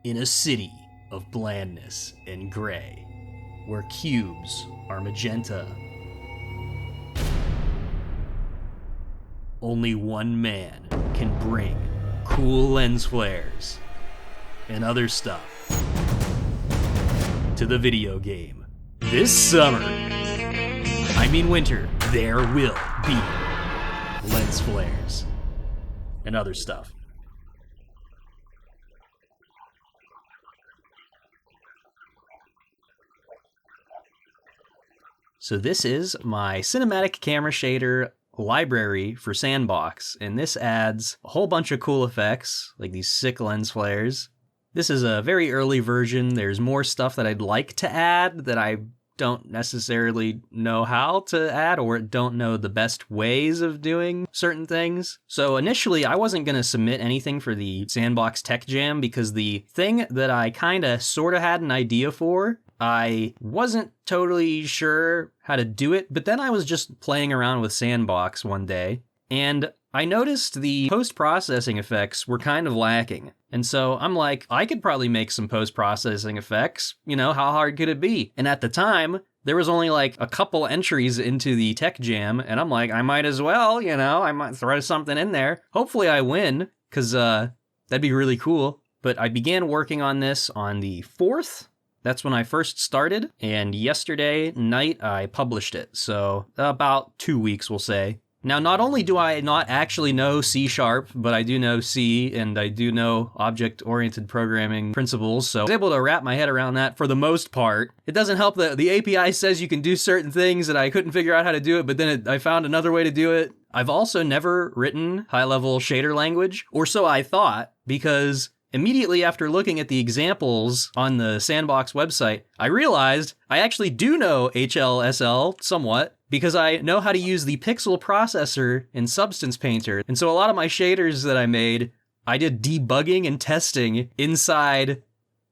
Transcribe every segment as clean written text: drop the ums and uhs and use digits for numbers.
In a city of blandness and gray, where cubes are magenta, only one man can bring cool lens flares and other stuff to the video game. This summer, winter, there will be lens flares and other stuff. So this is my cinematic camera shader library for S&Box, and this adds a whole bunch of cool effects, like these sick lens flares. This is a very early version. There's more stuff that I'd like to add that I don't necessarily know how to add or don't know the best ways of doing certain things. So initially, I wasn't going to submit anything for the S&Box Tech Jam because the thing that I sort of had an idea for, I wasn't totally sure how to do it, but then I was just playing around with S&Box one day, and I noticed the post-processing effects were kind of lacking. And so I'm like, I could probably make some post-processing effects. You know, how hard could it be? And at the time, there was only like a couple entries into the Tech Jam, and I'm like, I might as well, I might throw something in there. Hopefully I win, because that'd be really cool. But I began working on this on the 4th. That's when I first started, and yesterday night I published it, so about 2 weeks, we'll say. Now, not only do I not actually know C#, but I do know C, and I do know object-oriented programming principles, so I was able to wrap my head around that for the most part. It doesn't help that the API says you can do certain things, and I couldn't figure out how to do it, but then I found another way to do it. I've also never written high-level shader language, or so I thought, because immediately after looking at the examples on the S&Box website, I realized I actually do know HLSL somewhat, because I know how to use the pixel processor in Substance Painter. And so a lot of my shaders that I made, I did debugging and testing inside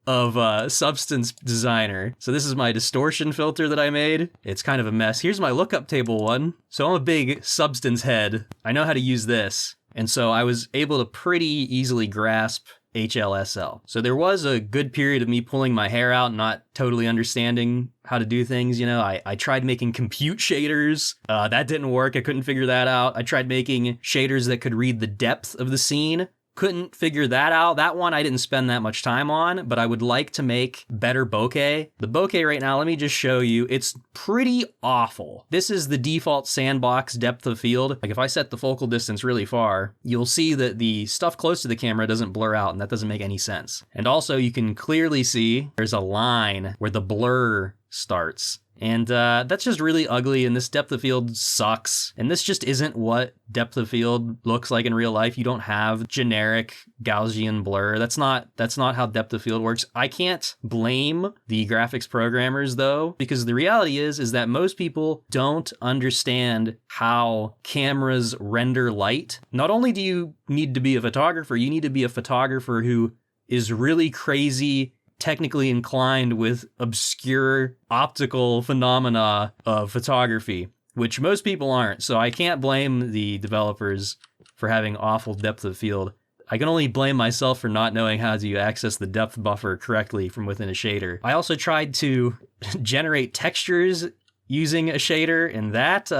of Substance Designer. So this is my distortion filter that I made. It's kind of a mess. Here's my lookup table one. So I'm a big Substance head. I know how to use this. And so I was able to pretty easily grasp HLSL. So there was a good period of me pulling my hair out, not totally understanding how to do things. I tried making compute shaders. That didn't work. I couldn't figure that out. I tried making shaders that could read the depth of the scene. Couldn't figure that out. That one I didn't spend that much time on, but I would like to make better bokeh. The bokeh right now, let me just show you. It's pretty awful. This is the default S&Box depth of field. Like if I set the focal distance really far, you'll see that the stuff close to the camera doesn't blur out, and that doesn't make any sense. And also you can clearly see there's a line where the blur starts. And that's just really ugly, and this depth of field sucks. And this just isn't what depth of field looks like in real life. You don't have generic Gaussian blur. That's not how depth of field works. I can't blame the graphics programmers though, because the reality is that most people don't understand how cameras render light. Not only do you need to be a photographer, you need to be a photographer who is really crazy technically inclined with obscure optical phenomena of photography, which most people aren't. So I can't blame the developers for having awful depth of field. I can only blame myself for not knowing how to access the depth buffer correctly from within a shader. I also tried to generate textures using a shader, and that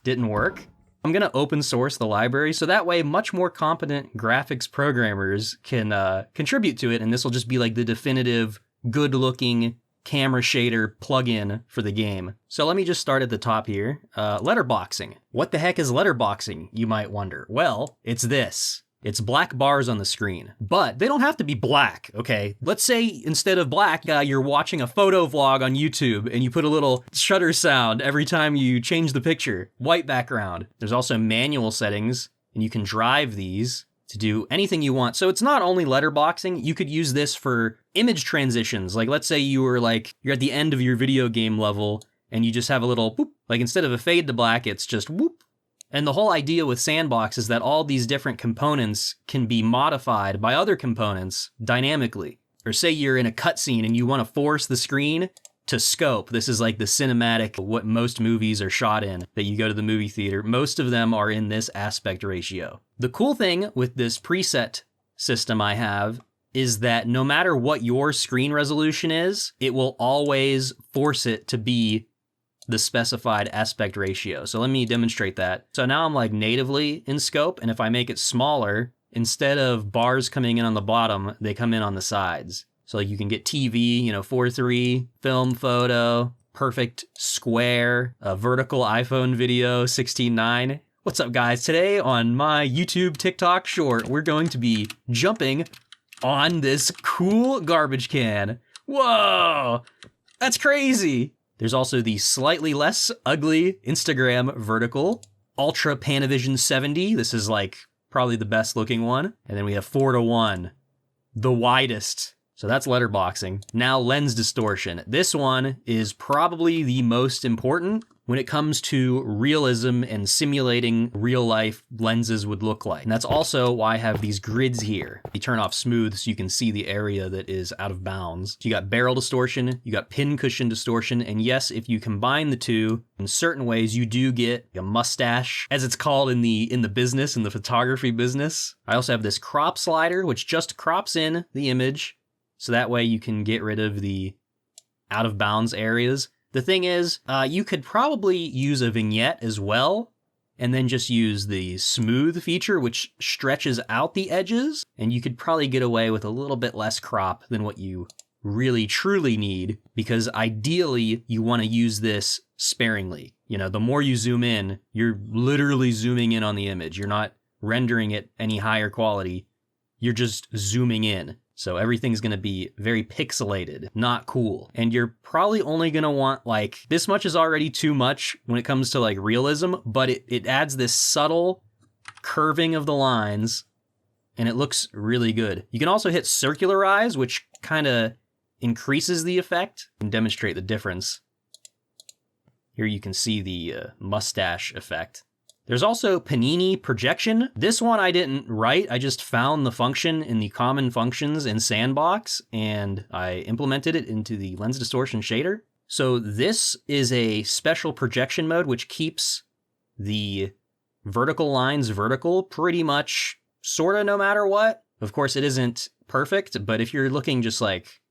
didn't work. I'm going to open source the library, so that way much more competent graphics programmers can contribute to it, and this will just be like the definitive, good-looking camera shader plugin for the game. So let me just start at the top here. Letterboxing. What the heck is letterboxing, you might wonder? Well, it's this. It's black bars on the screen, but they don't have to be black, okay? Let's say instead of black, you're watching a photo vlog on YouTube and you put a little shutter sound every time you change the picture. White background. There's also manual settings, and you can drive these to do anything you want. So it's not only letterboxing, you could use this for image transitions. Like let's say you're at the end of your video game level and you just have a little boop. Like instead of a fade to black, it's just whoop. And the whole idea with S&Box is that all these different components can be modified by other components dynamically. Or say you're in a cutscene and you want to force the screen to scope. This is like the cinematic, what most movies are shot in, that you go to the movie theater. Most of them are in this aspect ratio. The cool thing with this preset system I have is that no matter what your screen resolution is, it will always force it to be the specified aspect ratio. So let me demonstrate that. So now I'm like natively in scope, and if I make it smaller, instead of bars coming in on the bottom, they come in on the sides. So like you can get TV, 4:3, film photo, perfect square, a vertical iPhone video, 16:9. What's up, guys? Today on my YouTube TikTok short, we're going to be jumping on this cool garbage can. Whoa, that's crazy. There's also the slightly less ugly Instagram vertical, Ultra Panavision 70. This is like probably the best looking one. And then we have 4:1, the widest. So that's letterboxing. Now lens distortion. This one is probably the most important when it comes to realism and simulating real life lenses would look like. And that's also why I have these grids here. You turn off smooth so you can see the area that is out of bounds. So you got barrel distortion, you got pin cushion distortion, and yes, if you combine the two, in certain ways you do get a mustache, as it's called in the business, in the photography business. I also have this crop slider, which just crops in the image, so that way you can get rid of the out of bounds areas. The thing is, you could probably use a vignette as well, and then just use the smooth feature, which stretches out the edges, and you could probably get away with a little bit less crop than what you really truly need, because ideally you want to use this sparingly. The more you zoom in, you're literally zooming in on the image. You're not rendering it any higher quality. You're just zooming in. So everything's going to be very pixelated, not cool. And you're probably only going to want like, this much is already too much when it comes to like realism, but it adds this subtle curving of the lines and it looks really good. You can also hit circularize, which kind of increases the effect and demonstrate the difference. Here you can see the mustache effect. There's also panini projection. This one I didn't write. I just found the function in the common functions in S&Box and I implemented it into the lens distortion shader. So this is a special projection mode which keeps the vertical lines vertical pretty much sort of no matter what. Of course, it isn't perfect, but if you're looking just like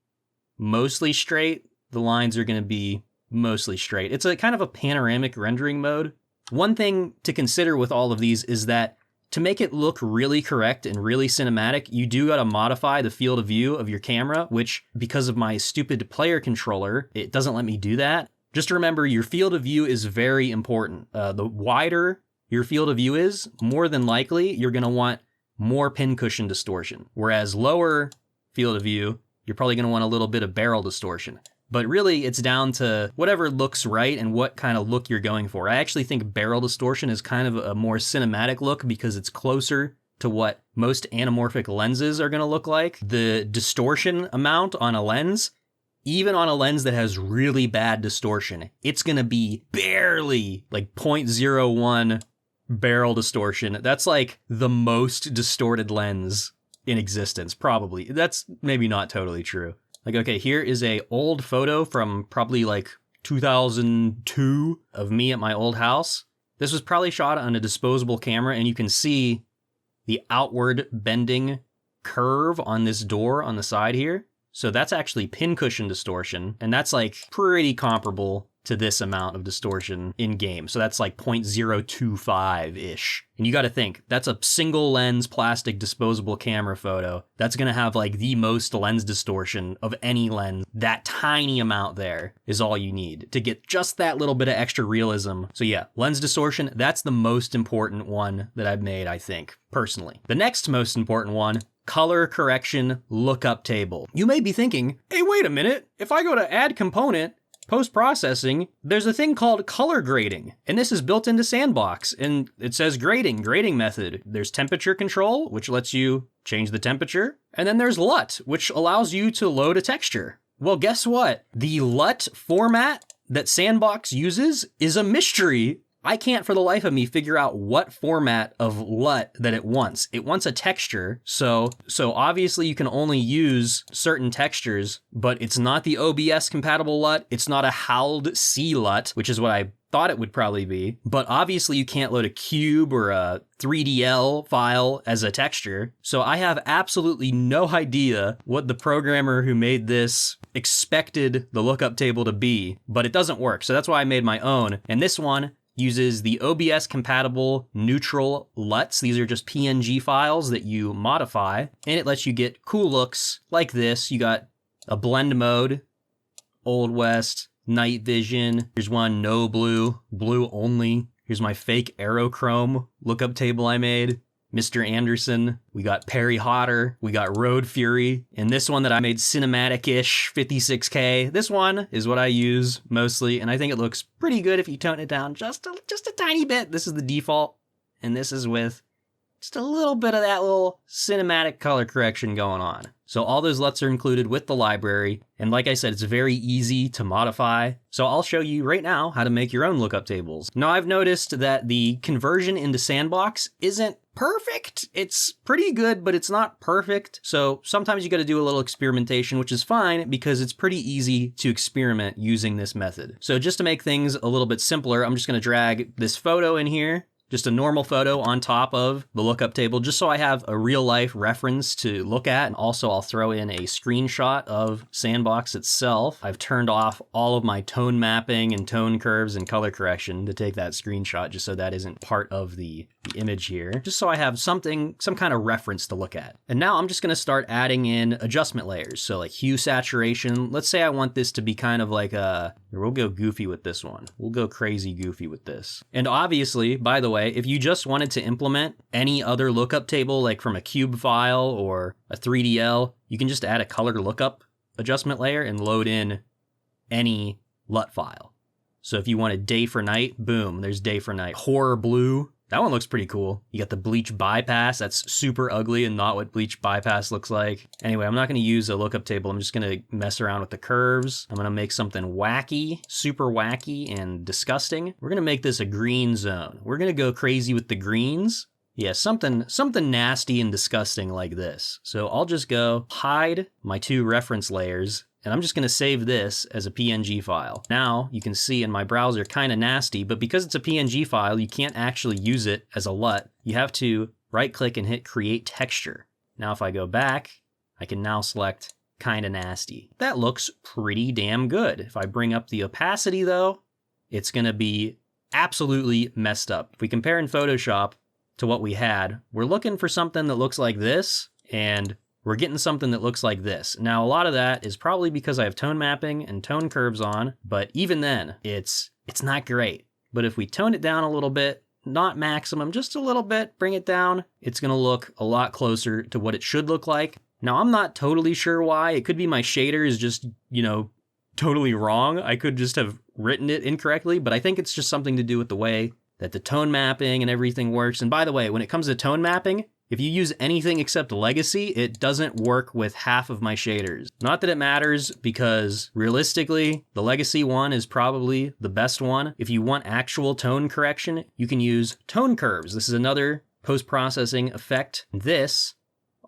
mostly straight, the lines are going to be mostly straight. It's a kind of a panoramic rendering mode. One thing to consider with all of these is that to make it look really correct and really cinematic, you do got to modify the field of view of your camera, which because of my stupid player controller, it doesn't let me do that. Just remember, your field of view is very important. The wider your field of view is, more than likely, you're going to want more pin cushion distortion. Whereas lower field of view, you're probably going to want a little bit of barrel distortion. But really, it's down to whatever looks right and what kind of look you're going for. I actually think barrel distortion is kind of a more cinematic look because it's closer to what most anamorphic lenses are going to look like. The distortion amount on a lens, even on a lens that has really bad distortion, it's going to be barely like 0.01 barrel distortion. That's like the most distorted lens in existence, probably. That's maybe not totally true. Like, okay, here is a old photo from probably like 2002 of me at my old house. This was probably shot on a disposable camera, and you can see the outward bending curve on this door on the side here. So that's actually pin cushion distortion, and that's like pretty comparable to this amount of distortion in game. So that's like 0.025-ish. And you got to think, that's a single lens plastic disposable camera photo. That's going to have like the most lens distortion of any lens. That tiny amount there is all you need to get just that little bit of extra realism. So yeah, lens distortion, that's the most important one that I've made, I think, personally. The next most important one, color correction lookup table. You may be thinking, hey, wait a minute. If I go to add component, post-processing, there's a thing called color grading, and this is built into S&Box, and it says grading method. There's temperature control, which lets you change the temperature, and then there's LUT, which allows you to load a texture. Well, guess what? The LUT format that S&Box uses is a mystery. I can't for the life of me figure out what format of LUT that it wants. It wants a texture, so obviously you can only use certain textures, but it's not the OBS compatible LUT, it's not a howled C LUT, which is what I thought it would probably be. But obviously you can't load a cube or a 3DL file as a texture. So I have absolutely no idea what the programmer who made this expected the lookup table to be, but it doesn't work. So that's why I made my own. And this one uses the OBS compatible neutral LUTs. These are just PNG files that you modify, and it lets you get cool looks like this. You got a blend mode, Old West, night vision. Here's one, no blue, blue only. Here's my fake aerochrome lookup table I made. Mr. Anderson. We got Perry Hotter. We got Road Fury. And this one that I made cinematic-ish, 56K. This one is what I use mostly, and I think it looks pretty good if you tone it down just a tiny bit. This is the default, and this is with just a little bit of that little cinematic color correction going on. So all those LUTs are included with the library, and like I said, it's very easy to modify. So I'll show you right now how to make your own lookup tables. Now I've noticed that the conversion into S&Box isn't perfect. It's pretty good, but it's not perfect. So sometimes you got to do a little experimentation, which is fine because it's pretty easy to experiment using this method. So just to make things a little bit simpler, I'm just going to drag this photo in here. Just a normal photo on top of the lookup table, just so I have a real life reference to look at. And also I'll throw in a screenshot of S&Box itself. I've turned off all of my tone mapping and tone curves and color correction to take that screenshot, just so that isn't part of the image here, just so I have some kind of reference to look at. And now I'm just gonna start adding in adjustment layers. So like hue saturation, let's say I want this to be kind of like we'll go goofy with this one. We'll go crazy goofy with this. And obviously, by the way, if you just wanted to implement any other lookup table, like from a cube file or a 3DL, you can just add a color lookup adjustment layer and load in any LUT file. So if you wanted day for night, boom, there's day for night. Horror blue, that one looks pretty cool. You got the bleach bypass, that's super ugly and not what bleach bypass looks like. Anyway, I'm not gonna use a lookup table, I'm just gonna mess around with the curves. I'm gonna make something wacky, super wacky and disgusting. We're gonna make this a green zone. We're gonna go crazy with the greens. Yeah, something nasty and disgusting like this. So I'll just go hide my two reference layers, and I'm just gonna save this as a PNG file. Now you can see in my browser kinda nasty, but because it's a PNG file, you can't actually use it as a LUT. You have to right click and hit create texture. Now if I go back, I can now select kinda nasty. That looks pretty damn good. If I bring up the opacity though, it's gonna be absolutely messed up. If we compare in Photoshop to what we had, we're looking for something that looks like this, and we're getting something that looks like this. Now, a lot of that is probably because I have tone mapping and tone curves on, but even then, it's not great. But if we tone it down a little bit, not maximum, just a little bit, bring it down, it's gonna look a lot closer to what it should look like. Now, I'm not totally sure why. It could be my shader is just, totally wrong. I could just have written it incorrectly, but I think it's just something to do with the way that the tone mapping and everything works. And by the way, when it comes to tone mapping, if you use anything except Legacy, it doesn't work with half of my shaders. Not that it matters, because realistically, the Legacy one is probably the best one. If you want actual tone correction, you can use tone curves. This is another post-processing effect. This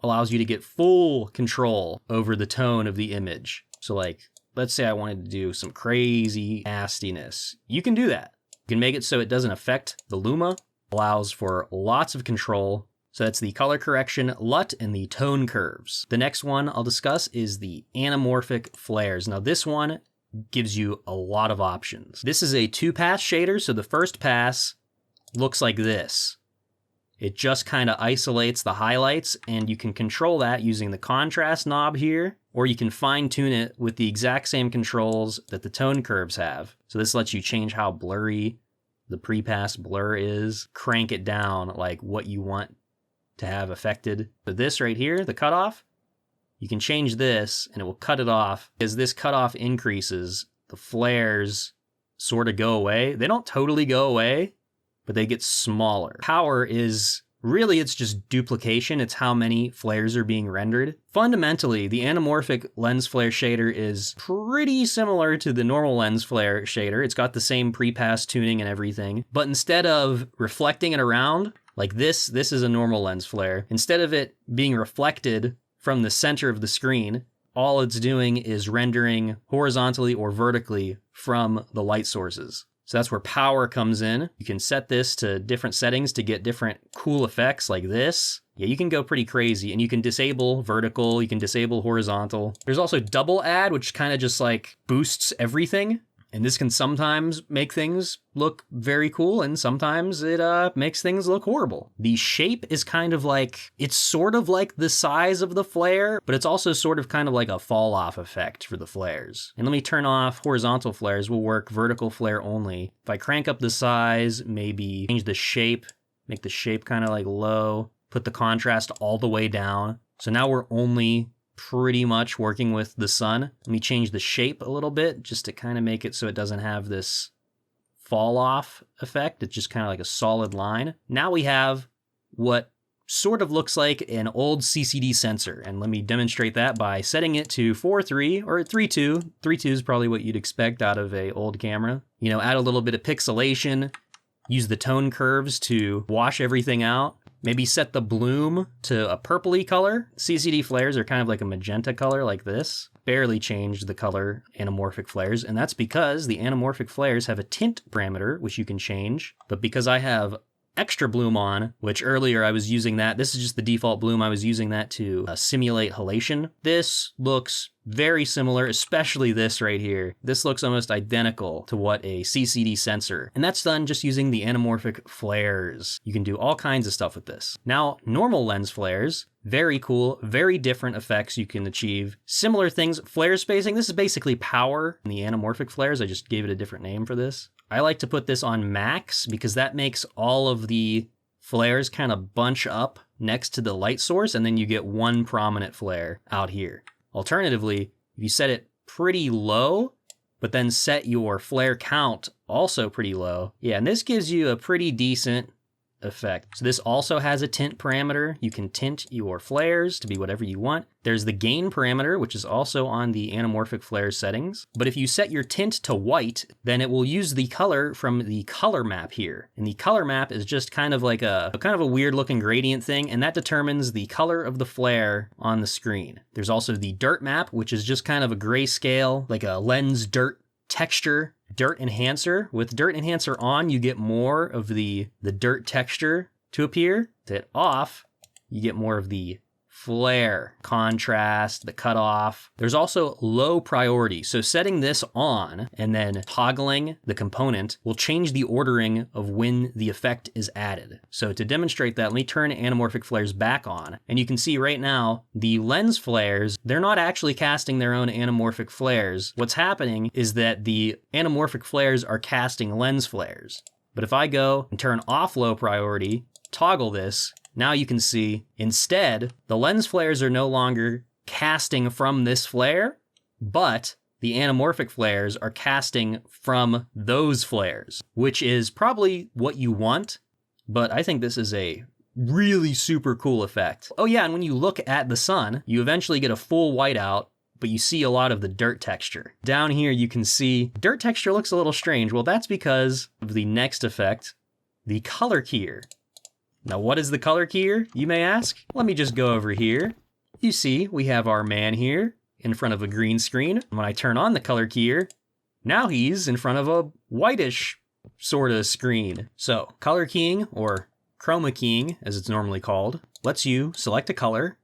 allows you to get full control over the tone of the image. So like, let's say I wanted to do some crazy nastiness. You can do that. You can make it so it doesn't affect the luma, allows for lots of control. So that's the color correction LUT and the tone curves. The next one I'll discuss is the anamorphic flares. Now this one gives you a lot of options. This is a 2-pass shader, so the first pass looks like this. It just kind of isolates the highlights, and you can control that using the contrast knob here, or you can fine tune it with the exact same controls that the tone curves have. So this lets you change how blurry the pre-pass blur is, crank it down like what you want to have affected. So this right here, the cutoff, you can change this and it will cut it off. As this cutoff increases, the flares sort of go away. They don't totally go away, but they get smaller. Power is really, it's just duplication. It's how many flares are being rendered. Fundamentally, the anamorphic lens flare shader is pretty similar to the normal lens flare shader. It's got the same pre-pass tuning and everything, but instead of reflecting it around, like this is a normal lens flare. Instead of it being reflected from the center of the screen, all it's doing is rendering horizontally or vertically from the light sources. So that's where power comes in. You can set this to different settings to get different cool effects like this. Yeah, you can go pretty crazy, and you can disable vertical, you can disable horizontal. There's also double add, which kind of just like boosts everything. And this can sometimes make things look very cool, and sometimes it makes things look horrible. The shape is kind of like, it's sort of like the size of the flare, but it's also sort of kind of like a fall off effect for the flares. And let me turn off horizontal flares, will work vertical flare only. If I crank up the size, maybe change the shape, make the shape kind of like low, put the contrast all the way down. So now we're only pretty much working with the sun. Let me change the shape a little bit just to kind of make it so it doesn't have this fall off effect. It's just kind of like a solid line. Now we have what sort of looks like an old CCD sensor. And let me demonstrate that by setting it to 4.3 or 3.2. 3.2 is probably what you'd expect out of a old camera. You know, add a little bit of pixelation, use the tone curves to wash everything out. Maybe set the bloom to a purpley color. CCD flares are kind of like a magenta color like this. Barely changed the color anamorphic flares, and that's because the anamorphic flares have a tint parameter, which you can change. But because I have extra bloom on, which earlier I was using that, this is just the default bloom, I was using that to simulate halation. This looks very similar, especially this right here. This looks almost identical to what a CCD sensor, and that's done just using the anamorphic flares. You can do all kinds of stuff with this. Now, normal lens flares, very cool, very different effects you can achieve. Similar things, flare spacing, this is basically power in the anamorphic flares. I just gave it a different name for this. I like to put this on max because that makes all of the flares kind of bunch up next to the light source, and then you get one prominent flare out here. Alternatively, if you set it pretty low, but then set your flare count also pretty low, yeah, and this gives you a pretty decent effect. So this also has a tint parameter. You can tint your flares to be whatever you want. There's the gain parameter, which is also on the anamorphic flare settings. But if you set your tint to white, then it will use the color from the color map here. And the color map is just kind of like a weird looking gradient thing, and that determines the color of the flare on the screen. There's also the dirt map, which is just kind of a grayscale, like a lens dirt texture. Dirt enhancer. With dirt enhancer on, you get more of the dirt texture to appear. With it off, you get more of the flare, contrast, the cutoff. There's also low priority. So setting this on and then toggling the component will change the ordering of when the effect is added. So to demonstrate that, let me turn anamorphic flares back on. And you can see right now, the lens flares, they're not actually casting their own anamorphic flares. What's happening is that the anamorphic flares are casting lens flares. But if I go and turn off low priority, toggle this, now you can see, instead, the lens flares are no longer casting from this flare, but the anamorphic flares are casting from those flares, which is probably what you want, but I think this is a really super cool effect. Oh yeah, and when you look at the sun, you eventually get a full whiteout, but you see a lot of the dirt texture. Down here you can see dirt texture looks a little strange. Well, that's because of the next effect, the color keyer. Now, what is the color keyer, you may ask? Let me just go over here. You see, we have our man here in front of a green screen. When I turn on the color keyer, now he's in front of a whitish sort of screen. So, color keying, or chroma keying, as it's normally called, lets you select a color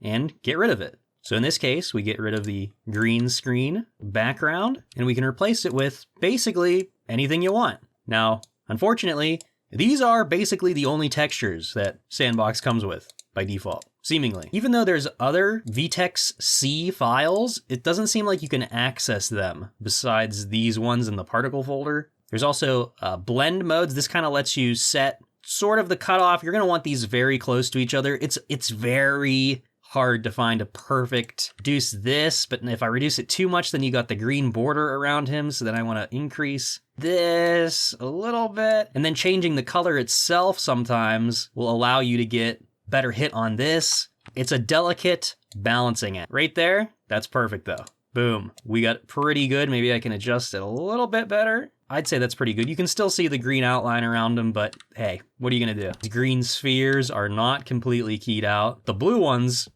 and get rid of it. So in this case, we get rid of the green screen background, and we can replace it with basically anything you want. Now, unfortunately, these are basically the only textures that S&Box comes with by default, seemingly. Even though there's other VTEX-C files, it doesn't seem like you can access them besides these ones in the particle folder. There's also blend modes. This kind of lets you set sort of the cutoff. You're going to want these very close to each other. It's very hard to find a perfect reduce this, but if I reduce it too much, then you got the green border around him, so then I want to increase this a little bit. And then changing the color itself sometimes will allow you to get better hit on this. It's a delicate balancing act. Right there, that's perfect though. Boom, we got pretty good. Maybe I can adjust it a little bit better. I'd say that's pretty good. You can still see the green outline around them, but hey, what are you gonna do? The green spheres are not completely keyed out. The blue ones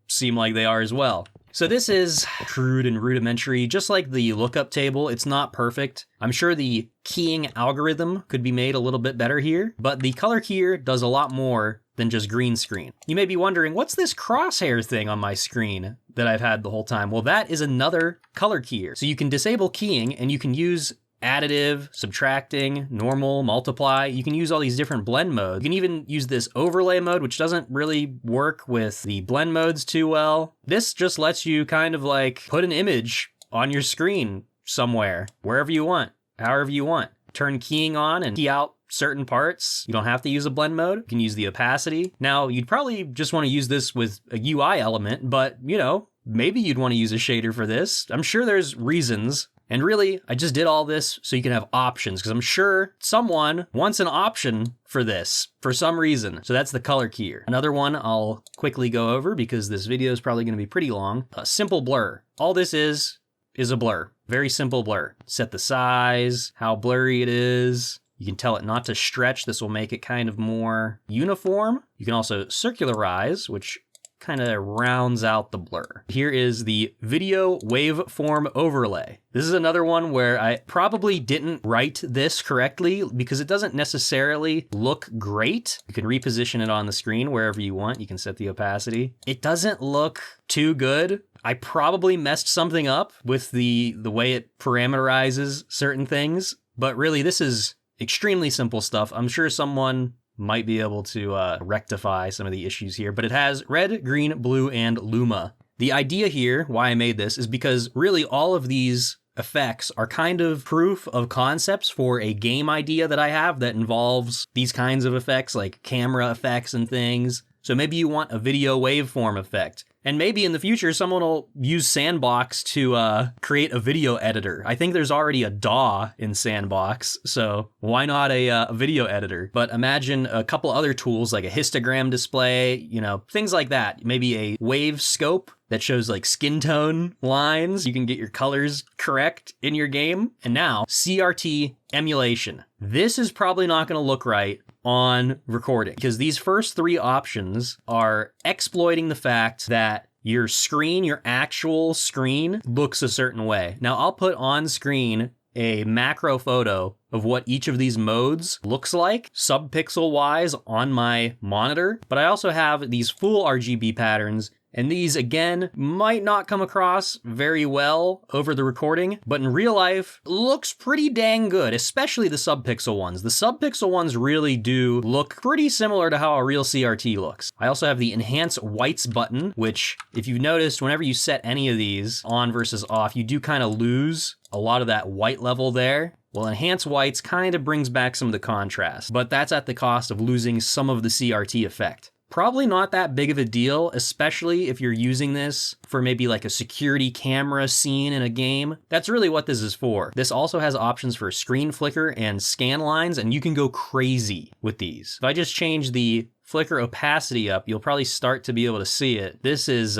seem like they are as well. So this is crude and rudimentary, just like the lookup table. It's not perfect. I'm sure the keying algorithm could be made a little bit better here, but the color keyer does a lot more than just green screen. You may be wondering, what's this crosshair thing on my screen that I've had the whole time? Well, that is another color keyer. So you can disable keying and you can use additive, subtracting, normal, multiply. You can use all these different blend modes. You can even use this overlay mode, which doesn't really work with the blend modes too well. This just lets you kind of like put an image on your screen somewhere, wherever you want, however you want. Turn keying on and key out certain parts. You don't have to use a blend mode. You can use the opacity. Now, you'd probably just want to use this with a UI element, but you know, maybe you'd want to use a shader for this. I'm sure there's reasons. And really, I just did all this so you can have options, because I'm sure someone wants an option for this for some reason. So that's the color keyer. Another one I'll quickly go over because this video is probably going to be pretty long. A simple blur. All this is a blur. Very simple blur. Set the size, how blurry it is. You can tell it not to stretch. This will make it kind of more uniform. You can also circularize, which kind of rounds out the blur. Here is the video waveform overlay. This is another one where I probably didn't write this correctly because it doesn't necessarily look great. You can reposition it on the screen wherever you want. You can set the opacity. It doesn't look too good. I probably messed something up with the way it parameterizes certain things, but really this is extremely simple stuff. I'm sure someone might be able to rectify some of the issues here, but it has red, green, blue, and Luma. The idea here, why I made this, is because really all of these effects are kind of proof of concepts for a game idea that I have that involves these kinds of effects, like camera effects and things. So maybe you want a video waveform effect. And maybe in the future, someone will use S&Box to create a video editor. I think there's already a DAW in S&Box, so why not a video editor? But imagine a couple other tools like a histogram display, you know, things like that. Maybe a wave scope that shows like skin tone lines. You can get your colors correct in your game. And now, CRT emulation. This is probably not going to look right on recording because these first three options are exploiting the fact that your screen, your actual screen, looks a certain way. Now, I'll put on screen a macro photo of what each of these modes looks like, subpixel wise on my monitor, but I also have these full RGB patterns. And these, again, might not come across very well over the recording, but in real life, looks pretty dang good, especially the subpixel ones. The subpixel ones really do look pretty similar to how a real CRT looks. I also have the Enhance Whites button, which, if you've noticed, whenever you set any of these on versus off, you do kind of lose a lot of that white level there. Well, Enhance Whites kind of brings back some of the contrast, but that's at the cost of losing some of the CRT effect. Probably not that big of a deal, especially if you're using this for maybe like a security camera scene in a game. That's really what this is for. This also has options for screen flicker and scan lines, and you can go crazy with these. If I just change the flicker opacity up, you'll probably start to be able to see it. This is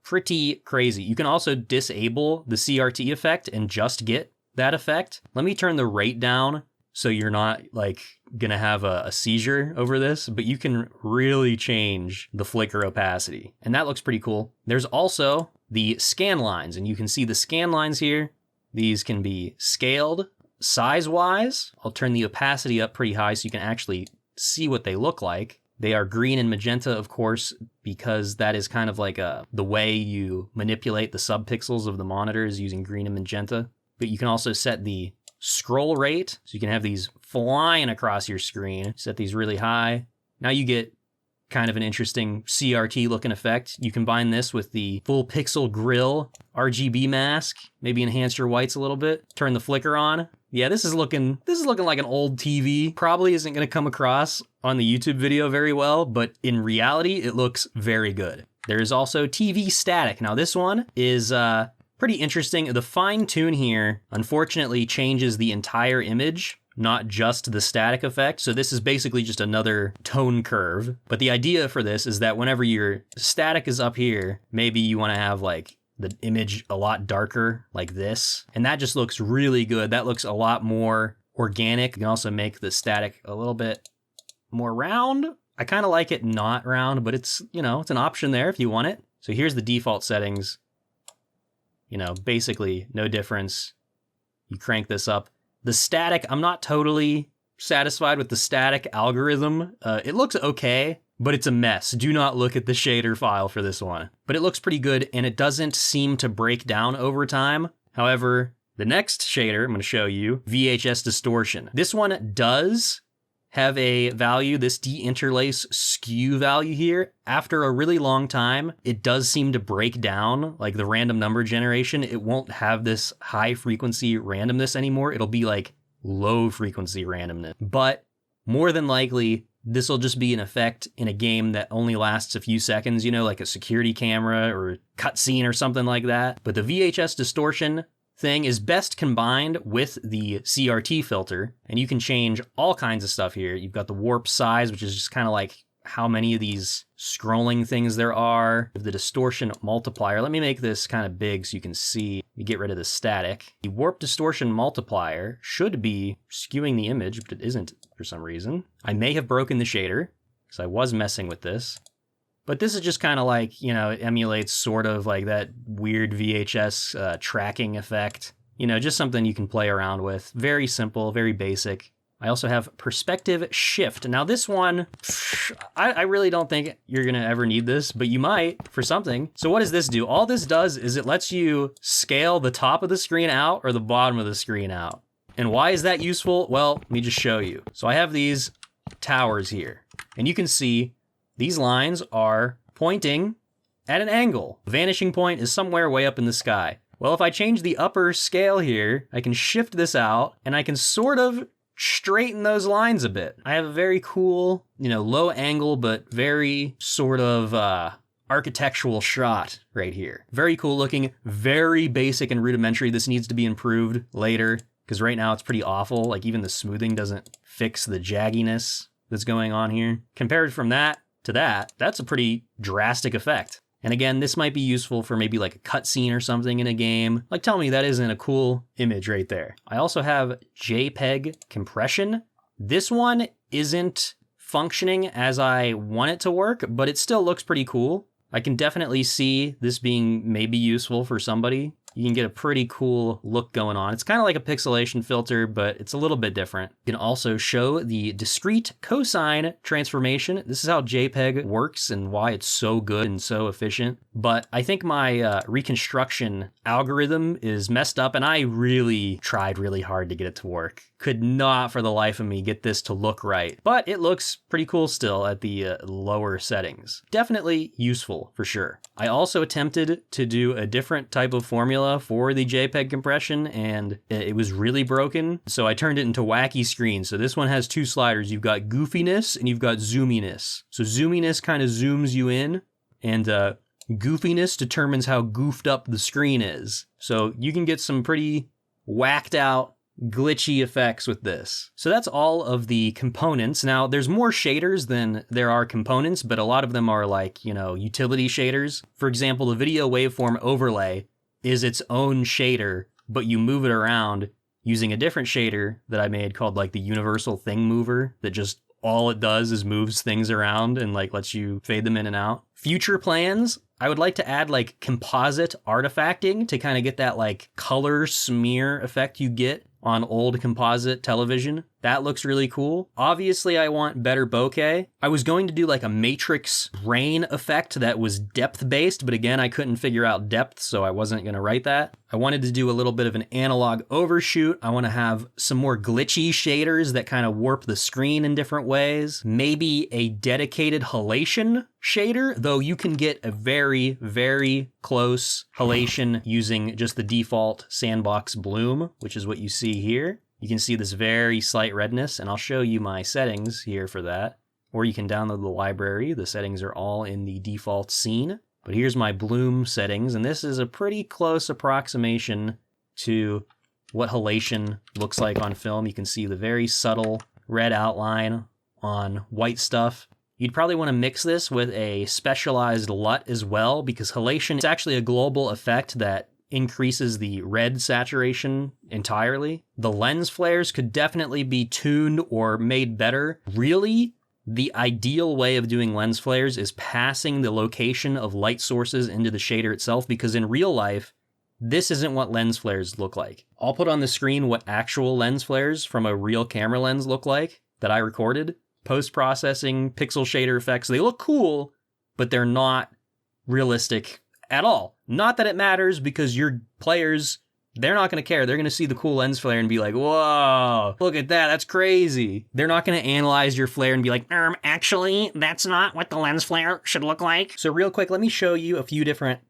pretty crazy. You can also disable the CRT effect and just get that effect. Let me turn the rate down so you're not like gonna have a seizure over this, but you can really change the flicker opacity. And that looks pretty cool. There's also the scan lines, and you can see the scan lines here. These can be scaled size-wise. I'll turn the opacity up pretty high so you can actually see what they look like. They are green and magenta, of course, because that is kind of like the way you manipulate the subpixels of the monitors using green and magenta. But you can also set the scroll rate, so you can have these flying across your screen. Set these really high. Now you get kind of an interesting CRT looking effect. You combine this with the full pixel grill RGB mask, maybe enhance your whites a little bit, turn the flicker on. Yeah, this is looking like an old TV. Probably isn't going to come across on the YouTube video very well, but in reality, it looks very good. There's also TV static. Now this one is pretty interesting. The fine tune here, unfortunately, changes the entire image, not just the static effect. So this is basically just another tone curve. But the idea for this is that whenever your static is up here, maybe you want to have like the image a lot darker like this. And that just looks really good. That looks a lot more organic. You can also make the static a little bit more round. I kind of like it not round, but it's, you know, it's an option there if you want it. So here's the default settings. You know, basically no difference. You crank this up. The static, I'm not totally satisfied with the static algorithm. It looks okay, but it's a mess. Do not look at the shader file for this one. But it looks pretty good, and it doesn't seem to break down over time. However, the next shader I'm going to show you, VHS distortion. This one does have a value, this deinterlace skew value here. After a really long time, it does seem to break down, like the random number generation. It won't have this high frequency randomness anymore. It'll be like low frequency randomness. But more than likely, this will just be an effect in a game that only lasts a few seconds, you know, like a security camera or cutscene or something like that. But the VHS distortion thing is best combined with the CRT filter, and you can change all kinds of stuff here. You've got the warp size, which is just kind of like how many of these scrolling things there are. The distortion multiplier, let me make this kind of big so you can see. You get rid of the static. The warp distortion multiplier should be skewing the image, but it isn't for some reason. I may have broken the shader, because I was messing with this. But this is just kind of like, you know, it emulates sort of like that weird VHS tracking effect. You know, just something you can play around with. Very simple, very basic. I also have perspective shift. Now this one, I really don't think you're gonna ever need this, but you might for something. So what does this do? All this does is it lets you scale the top of the screen out or the bottom of the screen out. And why is that useful? Well, let me just show you. So I have these towers here, and you can see these lines are pointing at an angle. The vanishing point is somewhere way up in the sky. Well, if I change the upper scale here, I can shift this out and I can sort of straighten those lines a bit. I have a very cool, you know, low angle, but very sort of architectural shot right here. Very cool looking, very basic and rudimentary. This needs to be improved later because right now it's pretty awful. Like even the smoothing doesn't fix the jagginess that's going on here. Compared from that to that, that's a pretty drastic effect. And again, this might be useful for maybe like a cutscene or something in a game. Like tell me that isn't a cool image right there. I also have JPEG compression. This one isn't functioning as I want it to work, but it still looks pretty cool. I can definitely see this being maybe useful for somebody. You can get a pretty cool look going on. It's kind of like a pixelation filter, but it's a little bit different. You can also show the discrete cosine transformation. This is how JPEG works and why it's so good and so efficient. But I think my reconstruction algorithm is messed up, and I really tried really hard to get it to work. Could not for the life of me get this to look right. But it looks pretty cool still at the lower settings. Definitely useful for sure. I also attempted to do a different type of formula for the JPEG compression, and it was really broken. So I turned it into wacky screen. So this one has two sliders. You've got goofiness and you've got zoominess. So zoominess kind of zooms you in, and goofiness determines how goofed up the screen is. So you can get some pretty whacked out glitchy effects with this. So that's all of the components. Now there's more shaders than there are components, but a lot of them are like, you know, utility shaders. For example, the video waveform overlay is its own shader, but you move it around using a different shader that I made called like the universal thing mover that just all it does is moves things around and like lets you fade them in and out. Future plans, I would like to add like composite artifacting to kind of get that like color smear effect you get on old composite television. That looks really cool. Obviously, I want better bokeh. I was going to do like a matrix rain effect that was depth-based, but again, I couldn't figure out depth, so I wasn't gonna write that. I wanted to do a little bit of an analog overshoot. I wanna have some more glitchy shaders that kind of warp the screen in different ways. Maybe a dedicated halation shader, though you can get a very, very close halation using just the default S&Box bloom, which is what you see here. You can see this very slight redness, and I'll show you my settings here for that. Or you can download the library. The settings are all in the default scene. But here's my bloom settings, and this is a pretty close approximation to what halation looks like on film. You can see the very subtle red outline on white stuff. You'd probably want to mix this with a specialized LUT as well, because halation is actually a global effect that increases the red saturation entirely. The lens flares could definitely be tuned or made better. Really, the ideal way of doing lens flares is passing the location of light sources into the shader itself, because in real life, this isn't what lens flares look like. I'll put on the screen what actual lens flares from a real camera lens look like that I recorded. Post-processing, pixel shader effects, they look cool, but they're not realistic at all. Not that it matters, because your players, they're not going to care. They're going to see the cool lens flare and be like, whoa, look at that, that's crazy. They're not going to analyze your flare and be like, actually, that's not what the lens flare should look like. So real quick, let me show you a few different,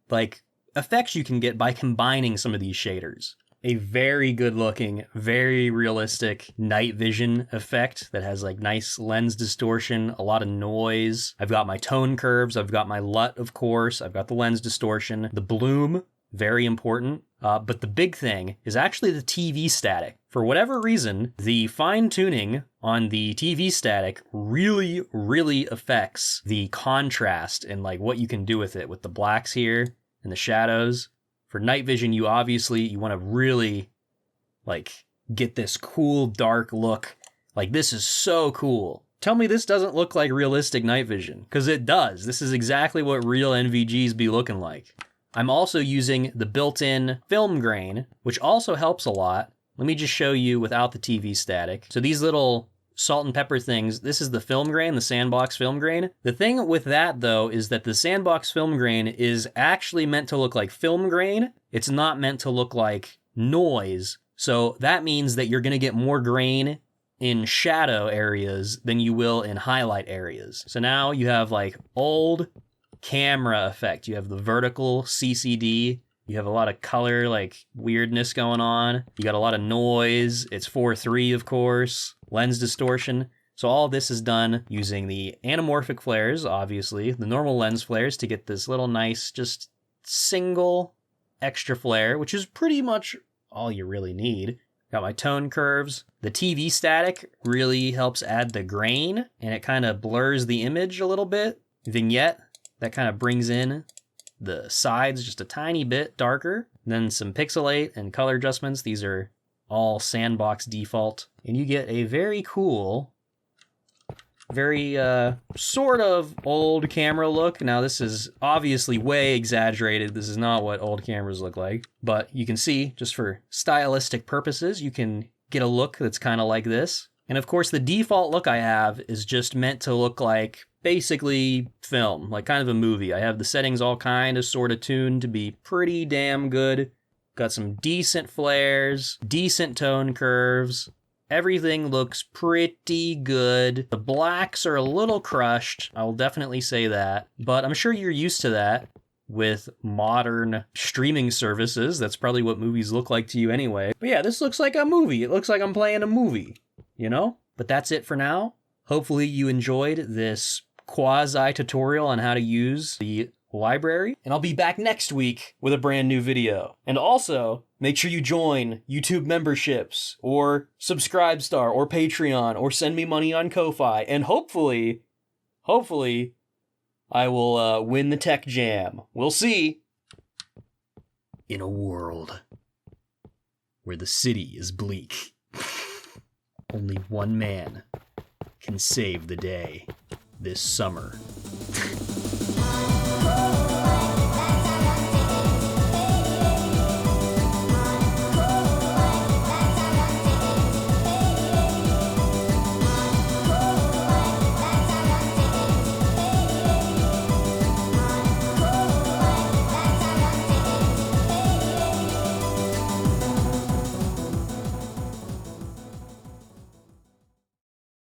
effects you can get by combining some of these shaders. A very good looking, very realistic night vision effect that has nice lens distortion, a lot of noise. I've got my tone curves, I've got my LUT, of course, I've got the lens distortion, the bloom, very important. But the big thing is actually the TV static. For whatever reason, the fine tuning on the TV static really, really affects the contrast and what you can do with it, with the blacks here and the shadows. For night vision, you want to really, get this cool, dark look. This is so cool. Tell me this doesn't look like realistic night vision, because it does. This is exactly what real NVGs be looking like. I'm also using the built-in film grain, which also helps a lot. Let me just show you without the TV static. So these little salt and pepper things, this is the film grain, the S&Box film grain. The thing with that, though, is that the S&Box film grain is actually meant to look like film grain. It's not meant to look like noise. So that means that you're going to get more grain in shadow areas than you will in highlight areas. So now you have old camera effect. You have the vertical CCD. You have a lot of color, weirdness going on. You got a lot of noise. It's 4:3, of course. Lens distortion. So all this is done using the anamorphic flares, obviously, the normal lens flares, to get this little nice, just single extra flare, which is pretty much all you really need. Got my tone curves. The TV static really helps add the grain, and it kind of blurs the image a little bit. Vignette, that kind of brings in the sides just a tiny bit darker. Then some pixelate and color adjustments. These are all S&Box default. And you get a very cool, very sort of old camera look. Now this is obviously way exaggerated. This is not what old cameras look like. But you can see, just for stylistic purposes, you can get a look that's kind of like this. And of course the default look I have is just meant to look like basically film, kind of a movie. I have the settings all kind of sort of tuned to be pretty damn good. Got some decent flares, decent tone curves. Everything looks pretty good. The blacks are a little crushed, I will definitely say that, but I'm sure you're used to that with modern streaming services. That's probably what movies look like to you anyway. But yeah, this looks like a movie. It looks like I'm playing a movie, But that's it for now. Hopefully you enjoyed this quasi-tutorial on how to use the library, and I'll be back next week with a brand new video. And also, make sure you join YouTube memberships, or Subscribestar, or Patreon, or send me money on Ko-Fi, and hopefully, I will win the Tech Jam. We'll see. In a world where the city is bleak, only one man can save the day this summer.